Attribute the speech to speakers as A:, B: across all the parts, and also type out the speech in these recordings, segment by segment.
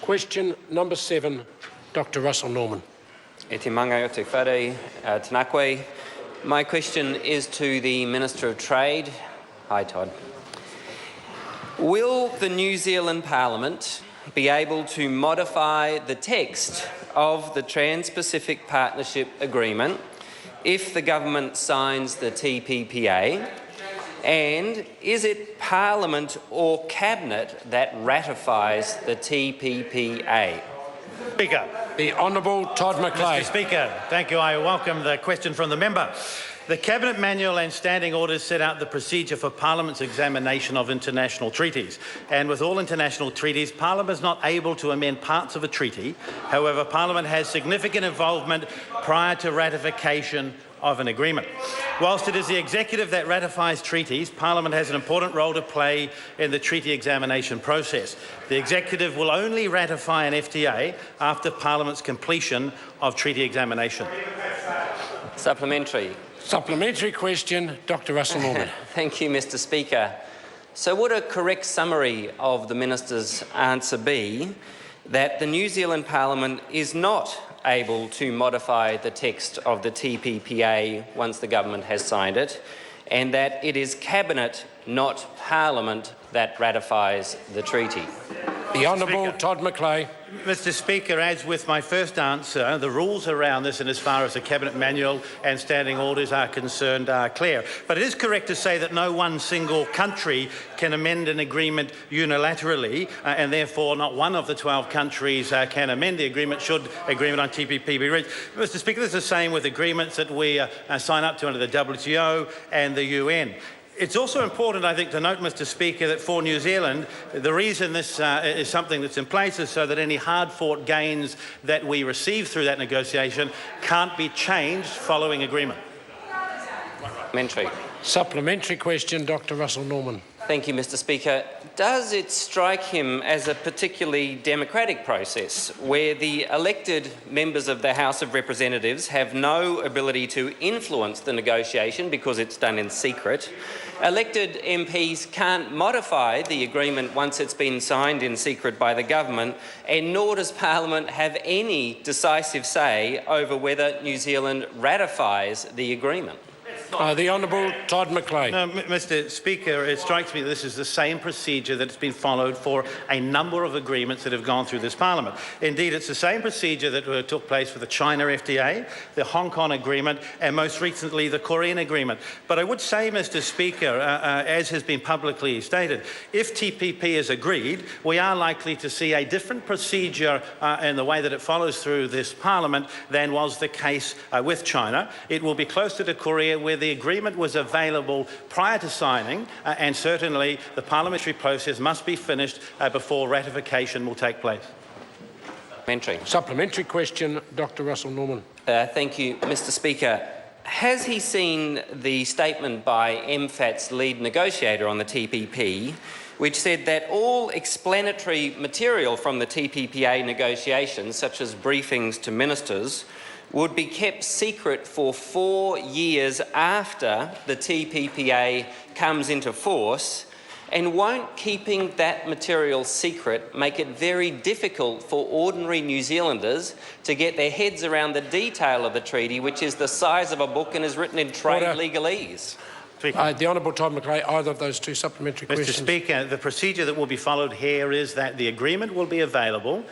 A: Question number 7, Dr. Russell Norman.
B: E te manga o te whare, tēnā koe. My question is to the Minister of Trade. Hi, Todd. Will the New Zealand Parliament be able to modify the text of the Trans-Pacific Partnership Agreement if the government signs the TPPA? And is it Parliament or Cabinet that ratifies the TPPA?
C: Speaker.
A: The Honourable Todd McLeay.
C: Mr. Speaker, thank you. I welcome the question from the member. The Cabinet Manual and Standing Orders set out the procedure for Parliament's examination of international treaties. And with all international treaties, Parliament is not able to amend parts of a treaty. However, Parliament has significant involvement prior to ratification of an agreement. Whilst it is the executive that ratifies treaties, Parliament has an important role to play in the treaty examination process. The executive will only ratify an FTA after Parliament's completion of treaty examination.
B: Supplementary.
A: Supplementary question, Dr. Russell Norman.
B: Thank you, Mr. Speaker. So would a correct summary of the Minister's answer be that the New Zealand Parliament is not able to modify the text of the TPPA once the government has signed it, and that it is Cabinet, not Parliament, that ratifies the treaty?
A: The Honourable Todd McLeay.
C: Mr. Speaker, as with my first answer, the rules around this and as far as the Cabinet Manual and Standing Orders are concerned are clear. But it is correct to say that no one single country can amend an agreement unilaterally and therefore not one of the 12 countries can amend the agreement should agreement on TPP be reached. Mr. Speaker, this is the same with agreements that we sign up to under the WTO and the UN. It's also important, I think, to note, Mr. Speaker, that for New Zealand, the reason this is something that's in place is so that any hard-fought gains that we receive through that negotiation can't be changed following agreement.
A: Supplementary question, Dr. Russell Norman.
B: Thank you, Mr. Speaker. Does it strike him as a particularly democratic process where the elected members of the House of Representatives have no ability to influence the negotiation because it's done in secret? Elected MPs can't modify the agreement once it's been signed in secret by the government, and nor does Parliament have any decisive say over whether New Zealand ratifies the agreement.
A: The Honourable Todd McLeay.
C: No, Mr. Speaker, it strikes me that this is the same procedure that's been followed for a number of agreements that have gone through this Parliament. Indeed, it's the same procedure that took place for the China FTA, the Hong Kong Agreement, and most recently the Korean Agreement. But I would say, Mr. Speaker, as has been publicly stated, if TPP is agreed, we are likely to see a different procedure in the way that it follows through this Parliament than was the case with China. It will be closer to Korea, where the agreement was available prior to signing, and certainly the parliamentary process must be finished before ratification will take place.
A: Supplementary question, Dr. Russell Norman.
B: Thank you, Mr. Speaker. Has he seen the statement by MFAT's lead negotiator on the TPP, which said that all explanatory material from the TPPA negotiations, such as briefings to ministers, would be kept secret for 4 years after the TPPA comes into force? And won't keeping that material secret make it very difficult for ordinary New Zealanders to get their heads around the detail of the treaty, which is the size of a book and is written in trade legalese?
A: The Honourable Todd McLeay, either of those two supplementary questions.
C: Mr. Speaker, the procedure that will be followed here is that the agreement will be available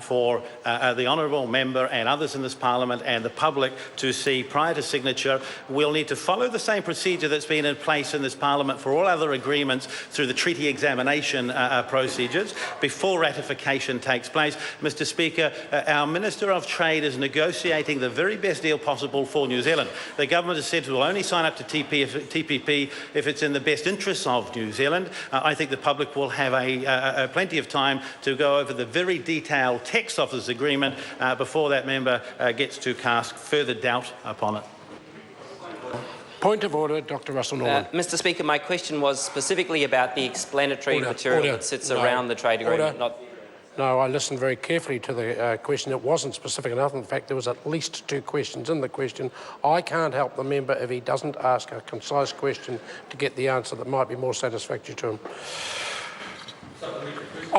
C: for the honourable member and others in this Parliament and the public to see prior to signature. We'll need to follow the same procedure that's been in place in this Parliament for all other agreements through the treaty examination procedures before ratification takes place. Mr. Speaker, our Minister of Trade is negotiating the very best deal possible for New Zealand. The government has said we'll only sign up to TPP if it's in the best interests of New Zealand. I think the public will have plenty of time to go over the very detailed text of this agreement before that member gets to cast further doubt upon it.
A: Point of order, Dr. Russell Norman.
B: Mr. Speaker, my question was specifically about the explanatory material that sits around the trade agreement.
A: No, I listened very carefully to the question. It wasn't specific enough. In fact, there was at least 2 questions in the question. I can't help the member if he doesn't ask a concise question to get the answer that might be more satisfactory to him.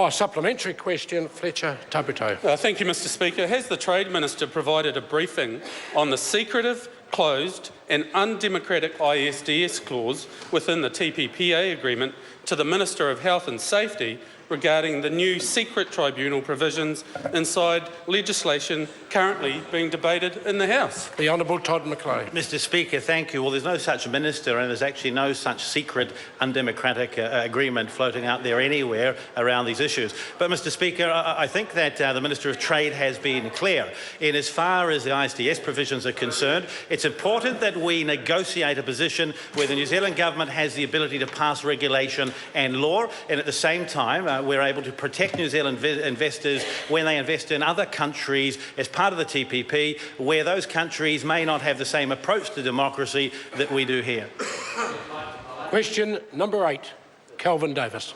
A: Supplementary question, Fletcher Tabuto.
D: Thank you, Mr Speaker. Has the Trade Minister provided a briefing on the secretive, closed and undemocratic ISDS clause within the TPPA agreement to the Minister of Health and Safety regarding the new secret tribunal provisions inside legislation currently being debated in the House?
A: The Honourable Todd McLean.
C: Mr Speaker, thank you. Well, there's no such minister and there's actually no such secret undemocratic agreement floating out there anywhere around these issues. But, Mr Speaker, I think that the Minister of Trade has been clear in as far as the ISDS provisions are concerned. It's important that we negotiate a position where the New Zealand Government has the ability to pass regulation and law, and at the same time we're able to protect New Zealand investors when they invest in other countries as part of the TPP, where those countries may not have the same approach to democracy that we do here.
A: Question number 8, Kelvin Davis.